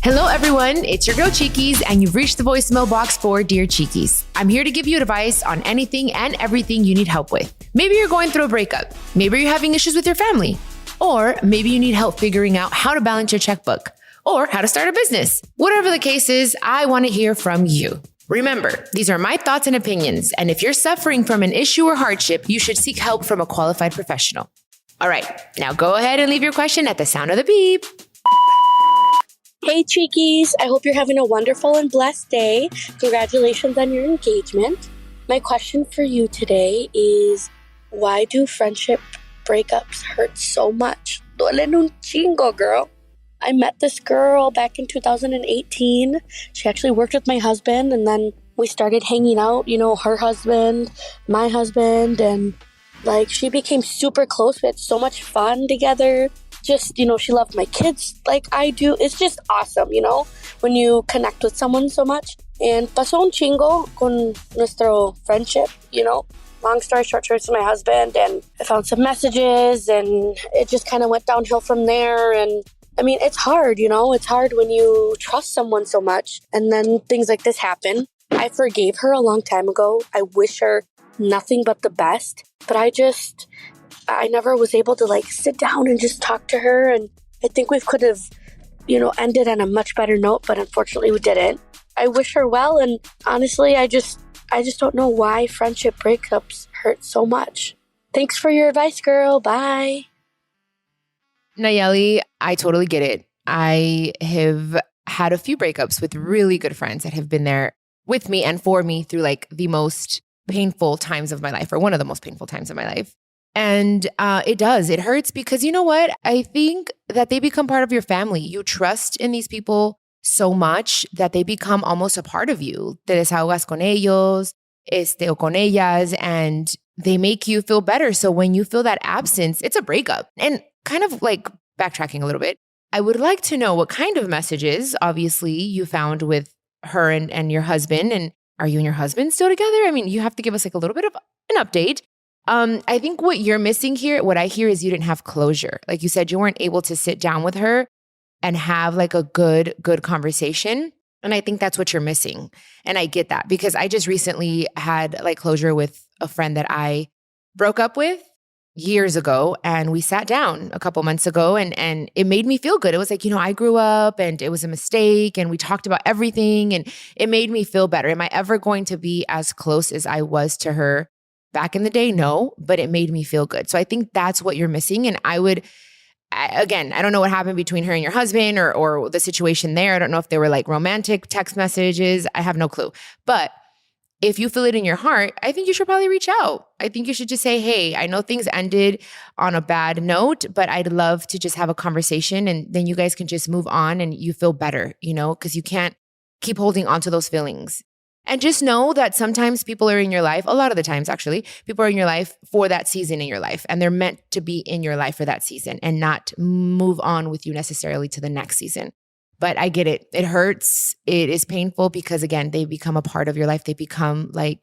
Hello, everyone. It's your girl, Chiquis, and you've reached the voicemail box for Dear Chiquis. I'm here to give you advice on anything and everything you need help with. Maybe you're going through a breakup. Maybe you're having issues with your family. Or maybe you need help figuring out how to balance your checkbook or how to start a business. Whatever the case is, I want to hear from you. Remember, these are my thoughts and opinions, and if you're suffering from an issue or hardship, you should seek help from a qualified professional. All right, now go ahead and leave your question at the sound of the beep. Hey, Chiquis. I hope you're having a wonderful and blessed day. Congratulations on your engagement. My question for you today is, why do friendship breakups hurt so much? Duelen un chingo, girl. I met this girl back in 2018. She actually worked with my husband, and then we started hanging out, her husband, my husband, and she became super close. We had so much fun together. Just, she loved my kids like I do. It's just awesome, when you connect with someone so much. And pasó un chingo con nuestro friendship, Long story short, she was my husband, and I found some messages, and it just kind of went downhill from there. And it's hard, It's hard when you trust someone so much, and then things like this happen. I forgave her a long time ago. I wish her nothing but the best, but I never was able to sit down and just talk to her. And I think we could have, ended on a much better note, but unfortunately we didn't. I wish her well. And honestly, I just don't know why friendship breakups hurt so much. Thanks for your advice, girl. Bye. Nallely, I totally get it. I have had a few breakups with really good friends that have been there with me and for me through the most painful times of my life, or one of the most painful times of my life. And it hurts because you know what? I think that they become part of your family. You trust in these people so much that they become almost a part of you. Te desahogas con ellos, o con ellas, and they make you feel better. So when you feel that absence, it's a breakup. And kind of backtracking a little bit, I would like to know what kind of messages, obviously, you found with her and your husband. And are you and your husband still together? You have to give us a little bit of an update. I think what you're missing here, what I hear is you didn't have closure. Like you said, you weren't able to sit down with her and have a good conversation. And I think that's what you're missing. And I get that because I just recently had closure with a friend that I broke up with years ago. And we sat down a couple months ago and it made me feel good. It was I grew up and it was a mistake and we talked about everything and it made me feel better. Am I ever going to be as close as I was to her back in the day? No, but it made me feel good. So I think that's what you're missing. And I don't know what happened between her and your husband or the situation there. I don't know if they were romantic text messages. I have no clue. But if you feel it in your heart, I think you should probably reach out. I think you should just say, hey, I know things ended on a bad note, but I'd love to just have a conversation and then you guys can just move on and you feel better, because you can't keep holding on to those feelings. And just know that sometimes people are in your life, a lot of the times actually, people are in your life for that season in your life. And they're meant to be in your life for that season and not move on with you necessarily to the next season. But I get it. It hurts. It is painful because again, they become a part of your life. They become a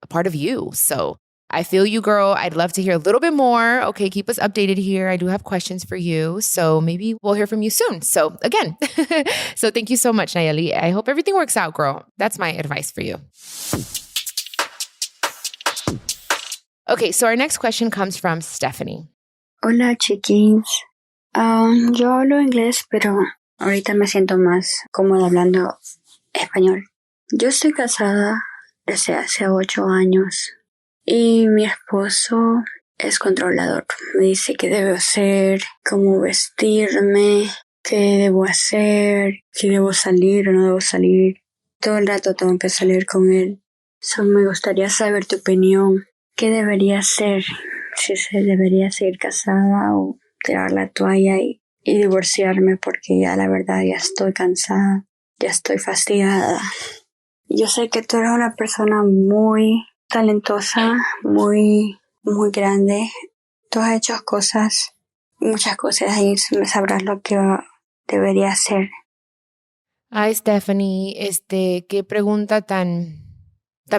part of you. So I feel you, girl. I'd love to hear a little bit more. Okay, keep us updated here. I do have questions for you. So maybe we'll hear from you soon. So again, so thank you so much, Nallely. I hope everything works out, girl. That's my advice for you. Okay, so our next question comes from Stephany. Hola, Chiquis. Yo hablo inglés, pero ahorita me siento más cómoda hablando español. Yo estoy casada desde hace 8 años. Y mi esposo es controlador. Me dice qué debo hacer, cómo vestirme, qué debo hacer, si debo salir o no debo salir. Todo el rato tengo que salir con él. Me gustaría saber tu opinión. ¿Qué debería hacer? Si se debería seguir casada o tirar la toalla y divorciarme, porque ya la verdad ya estoy cansada, ya estoy fastidiada. Yo sé que tú eres una persona muy talentosa, muy grande. Tú has hecho muchas cosas y me sabrás lo que debería hacer. Ay, Stephany, qué pregunta tan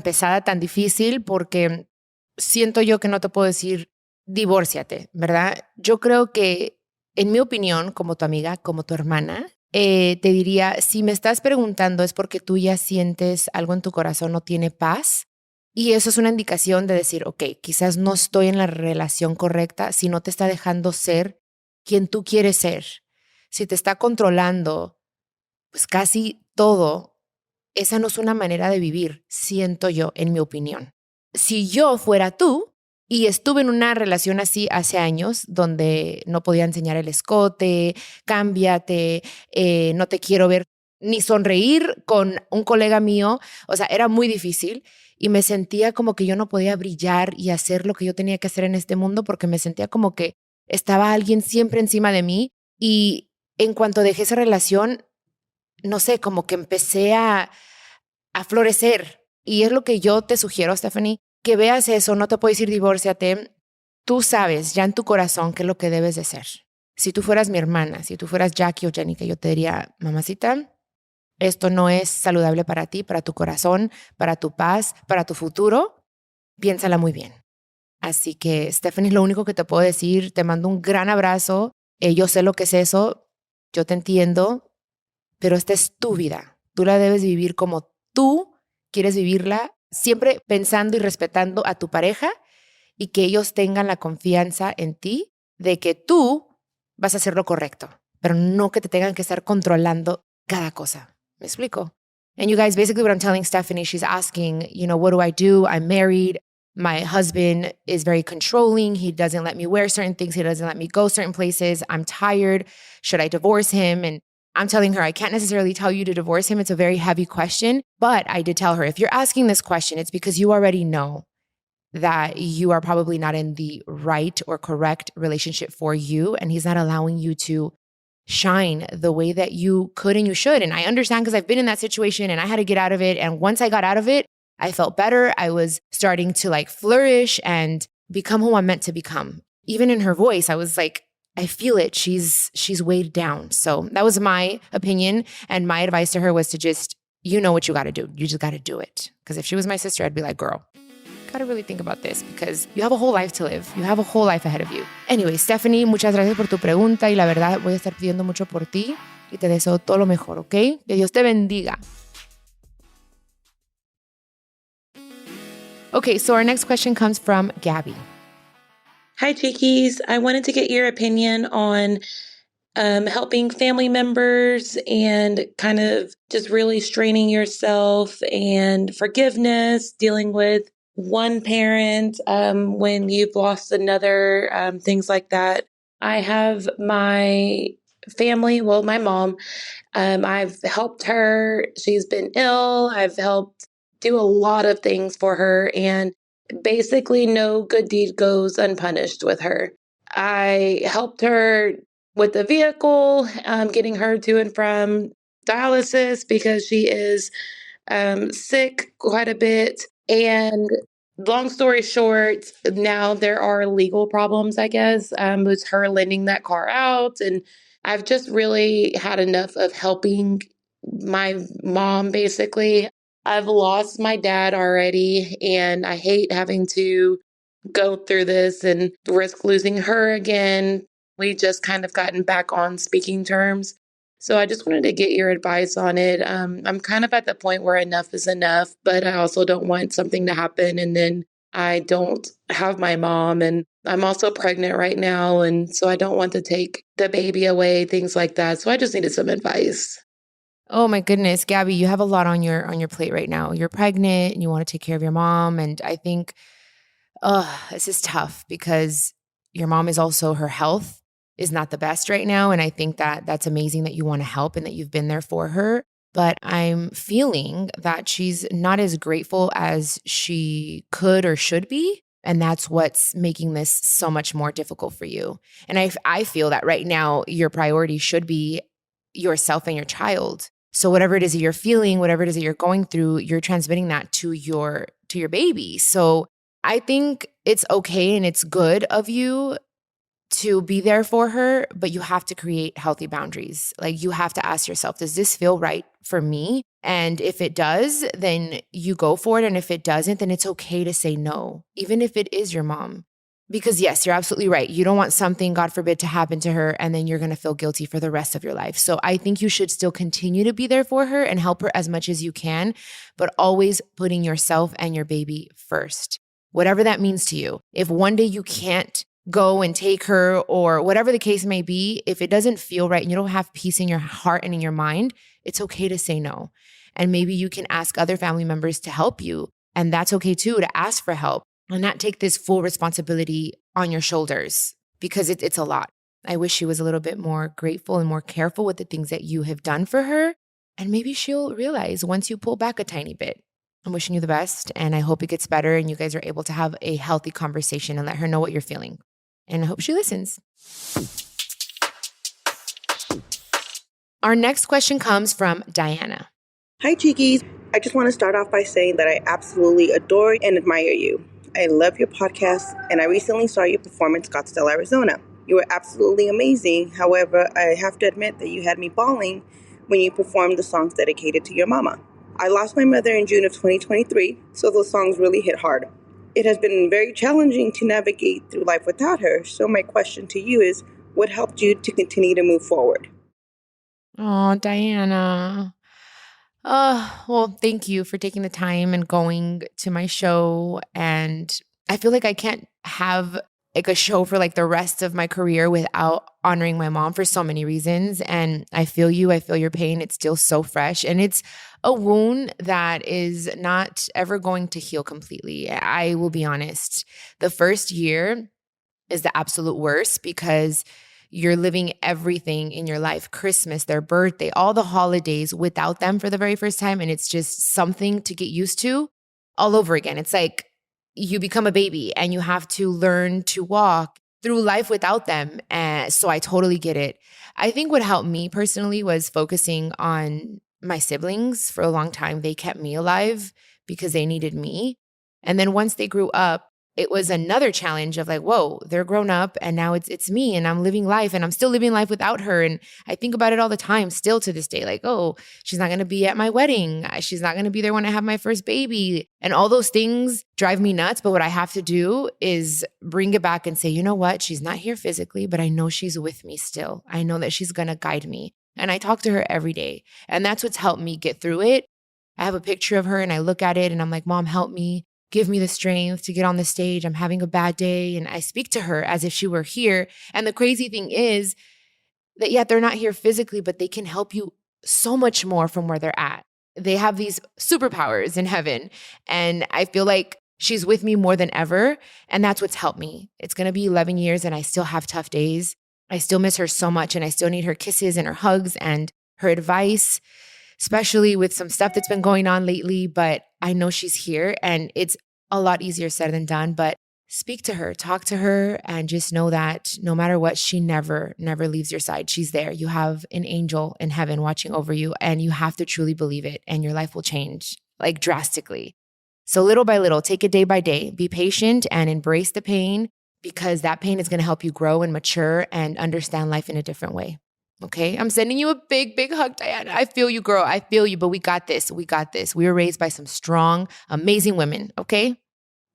pesada, tan difícil, porque siento yo que no te puedo decir divórciate, ¿verdad? Yo creo que, en mi opinión, como tu amiga, como tu hermana, te diría, si me estás preguntando es porque tú ya sientes algo en tu corazón, no tiene paz. Y eso es una indicación de decir, ok, quizás no estoy en la relación correcta si no te está dejando ser quien tú quieres ser. Si te está controlando, pues casi todo, esa no es una manera de vivir, siento yo, en mi opinión. Si yo fuera tú y estuve en una relación así hace años donde no podía enseñar el escote, cámbiate, no te quiero ver ni sonreír con un colega mío, o sea, era muy difícil y me sentía como que yo no podía brillar y hacer lo que yo tenía que hacer en este mundo porque me sentía como que estaba alguien siempre encima de mí y en cuanto dejé esa relación, no sé, como que empecé a florecer. Y es lo que yo te sugiero, Stephany, que veas eso, no te puedes ir, divórciate. Tú sabes ya en tu corazón qué es lo que debes de ser. Si tú fueras mi hermana, si tú fueras Jackie o Jenny, que yo te diría, mamacita, esto no es saludable para ti, para tu corazón, para tu paz, para tu futuro, piénsala muy bien. Así que, Stephany, lo único que te puedo decir, te mando un gran abrazo. Yo sé lo que es eso, yo te entiendo, pero esta es tu vida. Tú la debes vivir como tú quieres vivirla, siempre pensando y respetando a tu pareja y que ellos tengan la confianza en ti de que tú vas a hacer lo correcto, pero no que te tengan que estar controlando cada cosa. ¿Me explico? And you guys, basically what I'm telling Stephany, she's asking, what do I do? I'm married. My husband is very controlling. He doesn't let me wear certain things. He doesn't let me go certain places. I'm tired. Should I divorce him? And I'm telling her, I can't necessarily tell you to divorce him. It's a very heavy question. But I did tell her, if you're asking this question, it's because you already know that you are probably not in the right or correct relationship for you. And he's not allowing you to shine the way that you could and you should. And I understand because I've been in that situation and I had to get out of it. And once I got out of it, I felt better. I was starting to flourish and become who I'm meant to become. Even in her voice, I was like, I feel it. She's weighed down. So that was my opinion. And my advice to her was to just, you know what you got to do. You just got to do it. Because if she was my sister, I'd be like, girl, got to really think about this because you have a whole life to live. You have a whole life ahead of you. Anyway, Stephany, muchas gracias por tu pregunta y la verdad voy a estar pidiendo mucho por ti y te deseo todo lo mejor, ¿ok? Que Dios te bendiga. Okay, so our next question comes from Gabbey. Hi, Chiquis. I wanted to get your opinion on helping family members and kind of just really straining yourself and forgiveness, dealing with one parent when you've lost another, things like that. I have my family, well, my mom, I've helped her. She's been ill. I've helped do a lot of things for her, and basically no good deed goes unpunished with her. I helped her with the vehicle, getting her to and from dialysis because she is sick quite a bit. And long story short, now there are legal problems, I guess, with her lending that car out. And I've just really had enough of helping my mom, basically. I've lost my dad already, and I hate having to go through this and risk losing her again. We just kind of gotten back on speaking terms. So I just wanted to get your advice on it. I'm kind of at the point where enough is enough, but I also don't want something to happen and then I don't have my mom, and I'm also pregnant right now. And so I don't want to take the baby away, things like that. So I just needed some advice. Oh my goodness, Gabbey, you have a lot on your plate right now. You're pregnant and you want to take care of your mom. And I think, this is tough because your mom is also, her health is not the best right now. And I think that that's amazing that you want to help and that you've been there for her. But I'm feeling that she's not as grateful as she could or should be. And that's what's making this so much more difficult for you. And I feel that right now, your priority should be yourself and your child. So whatever it is that you're feeling, whatever it is that you're going through, you're transmitting that to your baby. So I think it's okay and it's good of you to be there for her, but you have to create healthy boundaries. Like you have to ask yourself, does this feel right for me? And if it does, then you go for it. And if it doesn't, then it's okay to say no, even if it is your mom. Because yes, you're absolutely right. You don't want something, God forbid, to happen to her and then you're going to feel guilty for the rest of your life. So I think you should still continue to be there for her and help her as much as you can, but always putting yourself and your baby first, whatever that means to you. If one day you can't go and take her or whatever the case may be, if it doesn't feel right and you don't have peace in your heart and in your mind, it's okay to say no. And maybe you can ask other family members to help you. And that's okay too, to ask for help and not take this full responsibility on your shoulders because it's a lot. I wish she was a little bit more grateful and more careful with the things that you have done for her. And maybe she'll realize once you pull back a tiny bit. I'm wishing you the best and I hope it gets better and you guys are able to have a healthy conversation and let her know what you're feeling. And I hope she listens. Our next question comes from Diana. Hi, Chiquis. I just want to start off by saying that I absolutely adore and admire you. I love your podcast, and I recently saw you perform in Scottsdale, Arizona. You were absolutely amazing. However, I have to admit that you had me bawling when you performed the songs dedicated to your mama. I lost my mother in June of 2023, so those songs really hit hard. It has been very challenging to navigate through life without her, so my question to you is, what helped you to continue to move forward? Oh, Diana. Well, thank you for taking the time and going to my show. And I feel like I can't have like a show for like the rest of my career without honoring my mom for so many reasons. And I feel you. I feel your pain. It's still so fresh. And it's a wound that is not ever going to heal completely. I will be honest. The first year is the absolute worst because you're living everything in your life, Christmas, their birthday, all the holidays without them for the very first time. And it's just something to get used to all over again. It's like you become a baby and you have to learn to walk through life without them. And so I totally get it. I think what helped me personally was focusing on my siblings for a long time. They kept me alive because they needed me. And then once they grew up, it was another challenge of like, whoa, they're grown up and now it's me and I'm living life and I'm still living life without her. And I think about it all the time still to this day, like, oh, she's not going to be at my wedding. She's not going to be there when I have my first baby. And all those things drive me nuts. But what I have to do is bring it back and say, you know what? She's not here physically, but I know she's with me still. I know that she's going to guide me. And I talk to her every day. And that's what's helped me get through it. I have a picture of her and I look at it and I'm like, Mom, help me. Give me the strength to get on the stage. I'm having a bad day. And I speak to her as if she were here. And the crazy thing is that, yeah, they're not here physically, but they can help you so much more from where they're at. They have these superpowers in heaven. And I feel like she's with me more than ever. And that's what's helped me. It's going to be 11 years and I still have tough days. I still miss her so much. And I still need her kisses and her hugs and her advice, especially with some stuff that's been going on lately. But I know she's here and it's a lot easier said than done. But speak to her, talk to her, and just know that no matter what, she never leaves your side. She's there. You have an angel in heaven watching over you and you have to truly believe it and your life will change like drastically. So little by little, take it day by day, be patient and embrace the pain because that pain is going to help you grow and mature and understand life in a different way. Okay, I'm sending you a big, big hug, Diana. I feel you, girl. I feel you, but we got this. We got this. We were raised by some strong, amazing women, okay?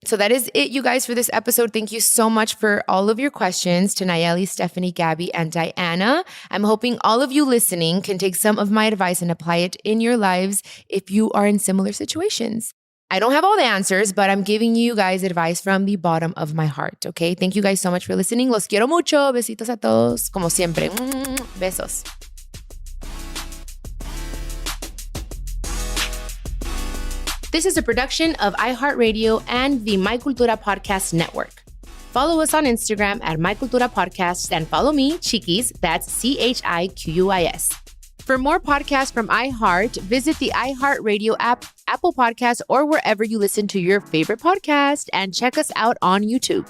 So that is it, you guys, for this episode. Thank you so much for all of your questions to Nallely, Stephany, Gabbey, and Diana. I'm hoping all of you listening can take some of my advice and apply it in your lives if you are in similar situations. I don't have all the answers, but I'm giving you guys advice from the bottom of my heart, okay? Thank you guys so much for listening. Los quiero mucho. Besitos a todos. Como siempre. Besos. This is a production of iHeartRadio and the My Cultura Podcast Network. Follow us on Instagram at My Cultura Podcasts and follow me, Chiquis, that's CHIQUIS. For more podcasts from iHeart, visit the iHeartRadio app, Apple Podcasts, or wherever you listen to your favorite podcast, and check us out on YouTube.